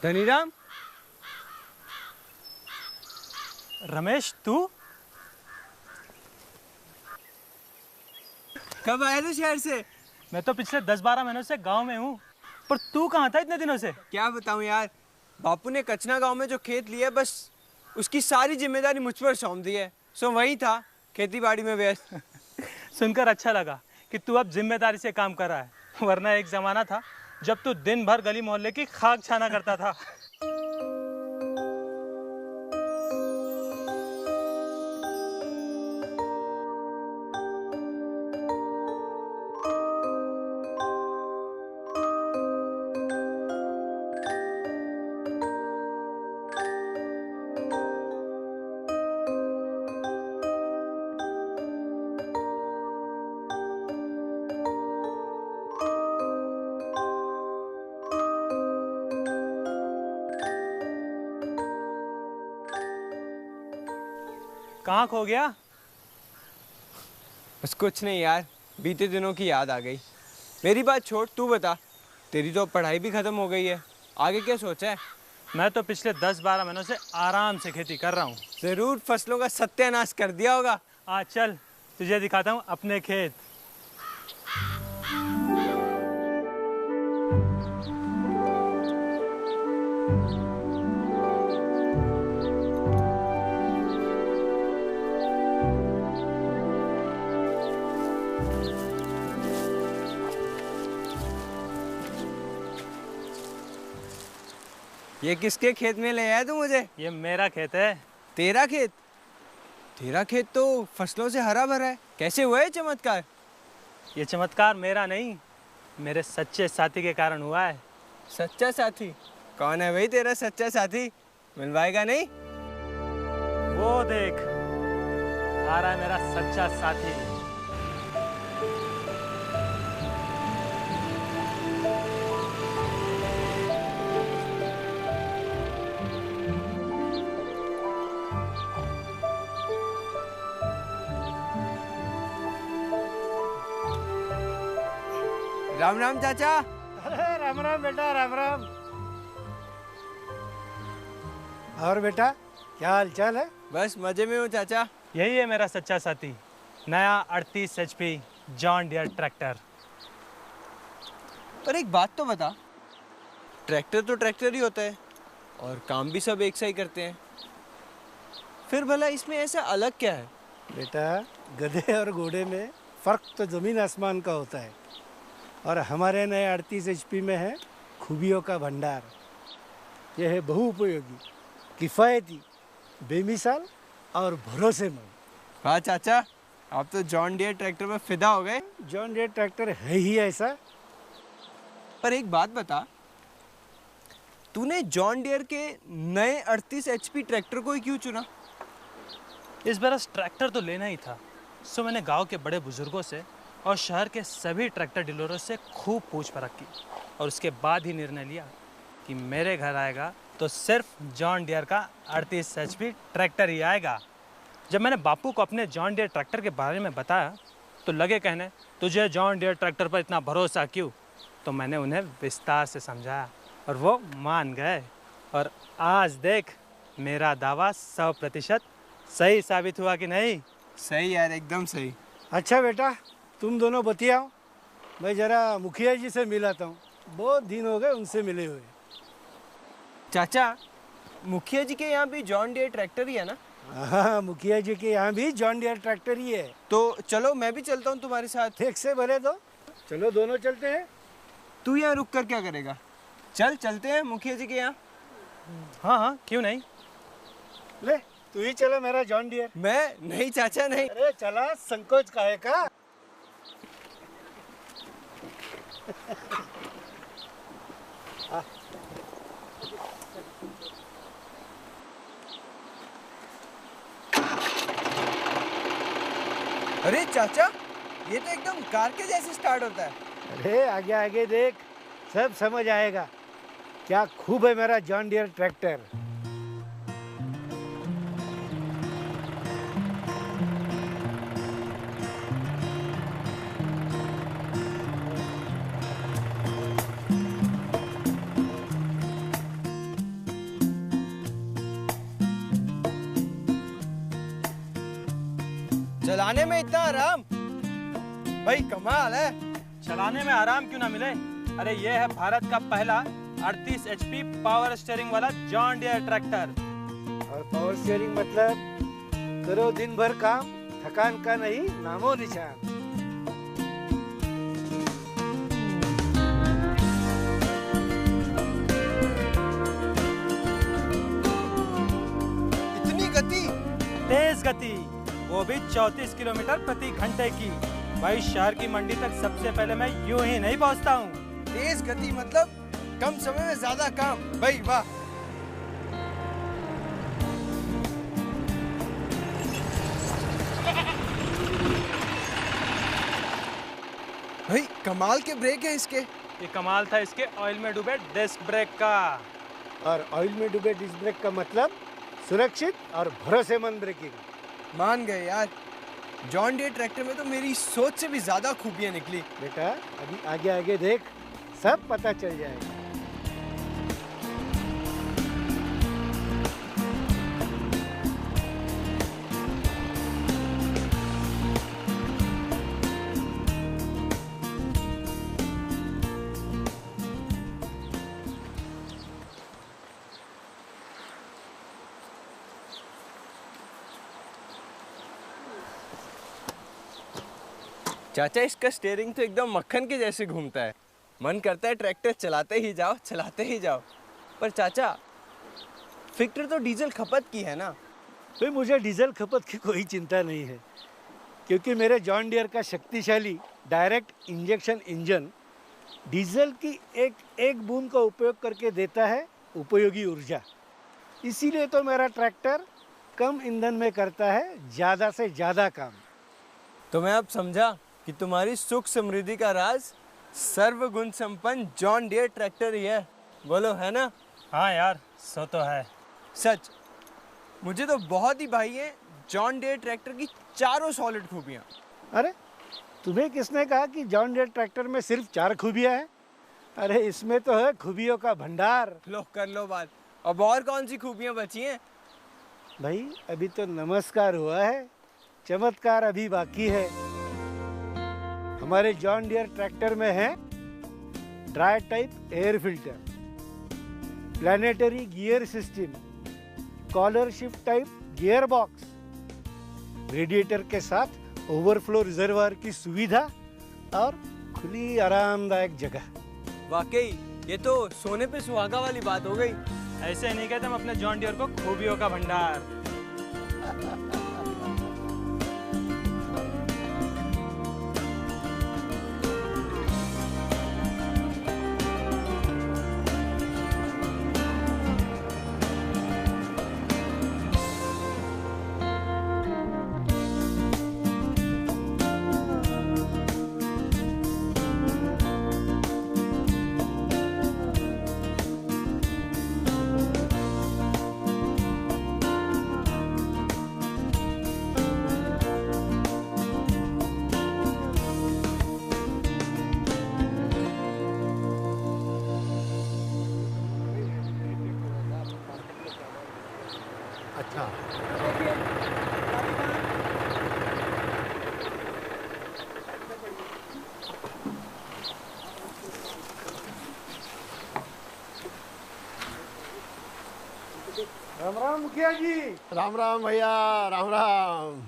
धनीराम। रमेश, तू कब आया तू शहर से? मैं तो पिछले 10-12 महीनों से गांव में हूँ। पर तू कहाँ था इतने दिनों से? क्या बताऊं यार, बापू ने कचना गांव में जो खेत लिया, बस उसकी सारी जिम्मेदारी मुझ पर सौंप दी है। सो वही था, खेती बाड़ी में व्यस्त। सुनकर अच्छा लगा कि तू अब जिम्मेदारी से काम कर रहा है, वरना एक जमाना था जब तू दिन भर गली मोहल्ले की खाक छाना करता था। कहाँ खो गया? बस कुछ नहीं यार, बीते दिनों की याद आ गई। मेरी बात छोड़, तू बता, तेरी तो पढ़ाई भी खत्म हो गई है, आगे क्या सोचा है? मैं तो पिछले 10-12 महीनों से आराम से खेती कर रहा हूँ। जरूर फसलों का सत्यानाश कर दिया होगा। आज चल तुझे दिखाता हूँ अपने खेत। ये किसके खेत में ले आया तू मुझे? ये मेरा खेत है। तेरा खेत? तेरा खेत तो फसलों से हरा भरा है, कैसे हुआ है चमत्कार? ये चमत्कार मेरा नहीं, मेरे सच्चे साथी के कारण हुआ है। सच्चा साथी? कौन है भाई तेरा सच्चा साथी? मिलवाएगा नहीं? वो देख, आ रहा है मेरा सच्चा साथी। राम राम चाचा। अरे राम राम बेटा, राम राम। और बेटा, क्या हाल चाल है? बस मजे में हूँ चाचा। यही है मेरा सच्चा साथी, नया 38 HP जॉन डियर ट्रैक्टर। पर एक बात तो बता, ट्रैक्टर तो ट्रैक्टर ही होता है और काम भी सब एक सा ही करते हैं, फिर भला इसमें ऐसा अलग क्या है? बेटा, गधे और घोड़े में फर्क तो जमीन आसमान का होता है, और हमारे नए 38 HP में है खूबियों का भंडार। यह है बहुउपयोगी, किफ़ायती, बेमिसाल और भरोसेमंद। वाह चाचा, आप तो जॉन डियर ट्रैक्टर में फिदा हो गए। जॉन डियर ट्रैक्टर है ही ऐसा। पर एक बात बता, तूने जॉन डियर के नए 38 HP ट्रैक्टर को ही क्यों चुना? इस बरस ट्रैक्टर तो लेना ही था, सो मैंने गांव के बड़े बुजुर्गों से और शहर के सभी ट्रैक्टर डीलरों से खूब पूछ परख की, और उसके बाद ही निर्णय लिया कि मेरे घर आएगा तो सिर्फ जॉन डियर का 38 HP ट्रैक्टर ही आएगा। जब मैंने बापू को अपने जॉन डियर ट्रैक्टर के बारे में बताया तो लगे कहने, तुझे जॉन डियर ट्रैक्टर पर इतना भरोसा क्यों? तो मैंने उन्हें विस्तार से समझाया और वो मान गए, और आज देख, मेरा दावा 100% सही साबित हुआ कि नहीं? सही यार, एकदम सही। अच्छा बेटा, तुम दोनों बतियाओ, मैं जरा मुखिया जी से मिलाता हूँ, बहुत दिन हो गए उनसे मिले हुए। चाचा, मुखिया जी के यहाँ भी जॉन डियर ट्रैक्टर ही है ना? हाँ, मुखिया जी के यहाँ भी जॉन डियर ट्रैक्टर ही है। तो चलो मैं भी चलता हूँ तुम्हारे साथ। एक से भले दो, चलो दोनों चलते हैं। तू यहाँ रुक कर क्या करेगा? चल चलते हैं मुखिया जी के यहाँ। हाँ हाँ, क्यों नहीं। ले, तू ही चला मेरा जॉन डियर। मैं नहीं चाचा, नहीं। अरे चला, संकोच काहे का? अरे चाचा, ये तो एकदम कार के जैसे स्टार्ट होता है। अरे आगे आगे देख, सब समझ आएगा। क्या खूब है मेरा जॉन डियर ट्रैक्टर। चलाने में इतना आराम, भाई कमाल है। चलाने में आराम क्यों ना मिले? अरे ये है भारत का पहला 38 HP पावर स्टीयरिंग वाला जॉन डियर ट्रैक्टर। और पावर स्टीयरिंग मतलब करो दिन भर काम, थकान का नहीं नामो निशान। इतनी गति, तेज गति, वो भी 34 किलोमीटर प्रति घंटे की। भाई शहर की मंडी तक सबसे पहले मैं यूं ही नहीं पहुंचता हूँ। तेज गति मतलब कम समय में ज्यादा काम, भाई वाह। भाई कमाल के ब्रेक है इसके। ये कमाल था इसके ऑयल में डूबे डिस्क ब्रेक का। और ऑयल में डूबे डिस्क ब्रेक का मतलब सुरक्षित और भरोसेमंद ब्रेकिंग। मान गए यार, जॉन डियर ट्रैक्टर में तो मेरी सोच से भी ज्यादा खूबियां निकली। बेटा अभी आगे आगे देख, सब पता चल जाएगा। चाचा इसका स्टीयरिंग तो एकदम मक्खन के जैसे घूमता है, मन करता है ट्रैक्टर चलाते ही जाओ चलाते ही जाओ। पर चाचा फिक्र तो डीजल खपत की है ना। भाई मुझे डीजल खपत की कोई चिंता नहीं है, क्योंकि मेरे जॉन डियर का शक्तिशाली डायरेक्ट इंजेक्शन इंजन डीजल की एक एक बूंद का उपयोग करके देता है उपयोगी ऊर्जा। इसीलिए तो मेरा ट्रैक्टर कम ईंधन में करता है ज़्यादा से ज़्यादा काम। तो मैं अब समझा कि तुम्हारी सुख समृद्धि का राज सर्वगुण संपन्न जॉन डियर ट्रैक्टर ही है, बोलो है ना? हाँ यार, सो तो है। सच, मुझे तो बहुत ही भाई है जॉन डियर ट्रैक्टर की चारों सॉलिड खूबियाँ। अरे तुम्हें किसने कहा कि जॉन डियर ट्रैक्टर में सिर्फ 4 खूबियाँ हैं? अरे इसमें तो है खूबियों का भंडार। लो कर लो बात, अब और कौन सी खूबियाँ बची हैं? भाई अभी तो नमस्कार हुआ है, चमत्कार अभी बाकी है। हमारे जॉन डियर ट्रैक्टर में है dry type air filter, planetary gear system, collar shift type gear box, radiator के साथ ओवरफ्लो रिजर्वायर की सुविधा और खुली आरामदायक जगह। वाकई ये तो सोने पे सुहागा वाली बात हो गई। ऐसे नहीं कहते हम अपने जॉन डियर को खूबियों का भंडार। अच्छा राम राम मुखिया जी। राम राम भैया, राम राम।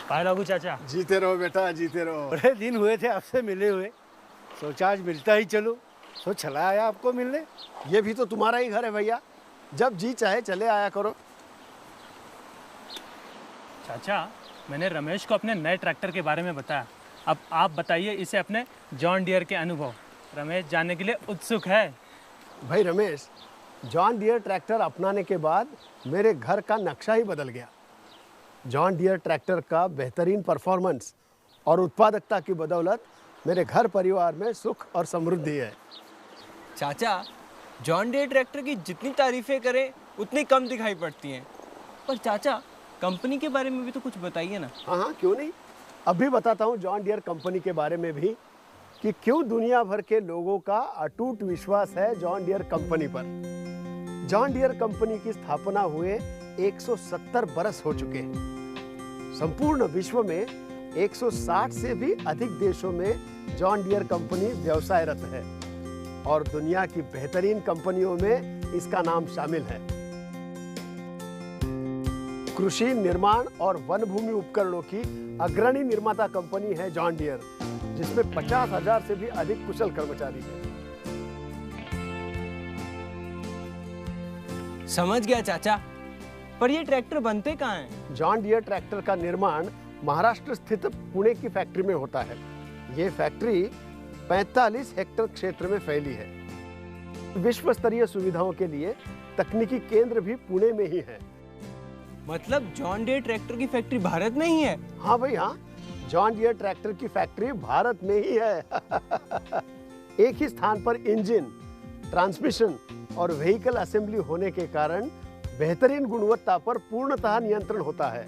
पाए लागू चाचा। जीते रहो बेटा, जीते रहो। बड़े दिन हुए थे आपसे मिले हुए, सोचा आज मिलता ही चलो, सो चला आया आपको मिलने। ये भी तो तुम्हारा ही घर है भैया, जब जी चाहे चले आया करो। चाचा मैंने रमेश को अपने नए ट्रैक्टर के बारे में बताया, अब आप बताइए इसे अपने जॉन डियर के अनुभव। रमेश जानने के लिए उत्सुक है। भाई रमेश, जॉन डियर ट्रैक्टर अपनाने के बाद मेरे घर का नक्शा ही बदल गया। जॉन डियर ट्रैक्टर का बेहतरीन परफॉर्मेंस और उत्पादकता की बदौलत मेरे घर परिवार में सुख और समृद्धि है। चाचा जॉन डियर ट्रैक्टर की जितनी तारीफें करें उतनी कम दिखाई पड़ती हैं। पर चाचा कंपनी के बारे में भी तो कुछ बताइए ना। हाँ हाँ, क्यों नहीं, अभी बताता हूँ जॉन डियर कंपनी के बारे में भी। कि क्यों दुनिया भर के लोगों का अटूट विश्वास है जॉन डियर कंपनी पर। जॉन डियर कंपनी की स्थापना हुए 170 बरस हो चुके हैं। संपूर्ण विश्व में 160 से भी अधिक देशों में जॉन डियर कंपनी व्यवसायरत है और दुनिया की बेहतरीन कंपनियों में इसका नाम शामिल है। कृषि, निर्माण और वन भूमि उपकरणों की अग्रणी निर्माता कंपनी है जॉन डियर, जिसमें 50,000 से भी अधिक कुशल कर्मचारी हैं। समझ गया चाचा, पर ये ट्रैक्टर बनते कहाँ हैं? जॉन डियर ट्रैक्टर का निर्माण महाराष्ट्र स्थित पुणे की फैक्ट्री में होता है। ये फैक्ट्री 45 हेक्टेयर क्षेत्र में फैली है। विश्व स्तरीय सुविधाओं के लिए तकनीकी केंद्र भी पुणे में ही है। मतलब जॉन डियर ट्रैक्टर की फैक्ट्री भारत में ही है? हाँ भाई हाँ, जॉन डियर ट्रैक्टर की फैक्ट्री भारत में ही है। एक ही स्थान पर इंजन, ट्रांसमिशन और व्हीकल असेंबली होने के कारण बेहतरीन गुणवत्ता पर पूर्णतः नियंत्रण होता है।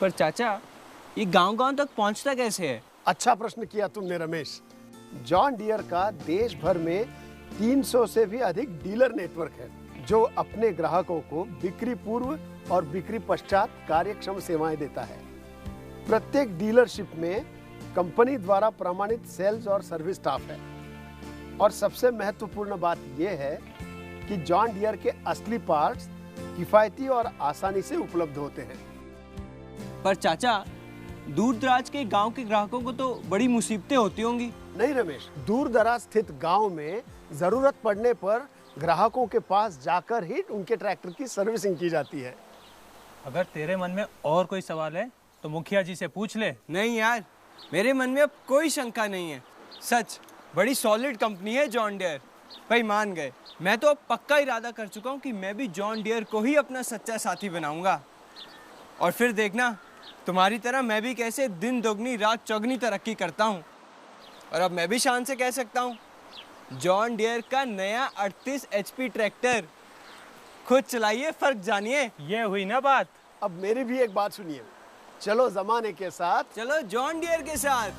पर चाचा, ये गांव-गांव तक पहुंचता कैसे है? अच्छा प्रश्न किया तुमने रमेश। जॉन डियर का देश भर में 300 से भी अधिक डीलर नेटवर्क है, जो अपने ग्राहकों को बिक्री पूर्व और बिक्री पश्चात कार्यक्षम सेवाएं देता है। प्रत्येक डीलरशिप में कंपनी द्वारा प्रमाणित सेल्स और सर्विस स्टाफ है। और सबसे महत्वपूर्ण बात यह है कि जॉन डियर के असली पार्ट्स किफायती और आसानी से उपलब्ध होते हैं। पर चाचा, दूर दराज के गांव के ग्राहकों को तो बड़ी मुसीबतें होती होंगी। नहीं रमेश, दूर दराज स्थित गांव में जरूरत पड़ने पर ग्राहकों के पास जाकर ही उनके ट्रैक्टर की सर्विसिंग की जाती है। अगर तेरे मन में और कोई सवाल है तो मुखिया जी से पूछ ले। नहीं यार, मेरे मन में अब कोई शंका नहीं है। सच, बड़ी सॉलिड कंपनी है जॉन डियर। भाई मान गए, मैं तो अब पक्का इरादा कर चुका हूँ कि मैं भी जॉन डियर को ही अपना सच्चा साथी बनाऊंगा। और फिर देखना, तुम्हारी तरह मैं भी कैसे दिन दोगुनी रात चौगुनी तरक्की करता हूँ। और अब मैं भी शान से कह सकता हूँ, जॉन डियर का नया 38 HP ट्रैक्टर, खुद चलाइए, फर्क जानिए। ये हुई ना बात। अब मेरी भी एक बात सुनिए, चलो जमाने के साथ, चलो जॉन डियर के साथ।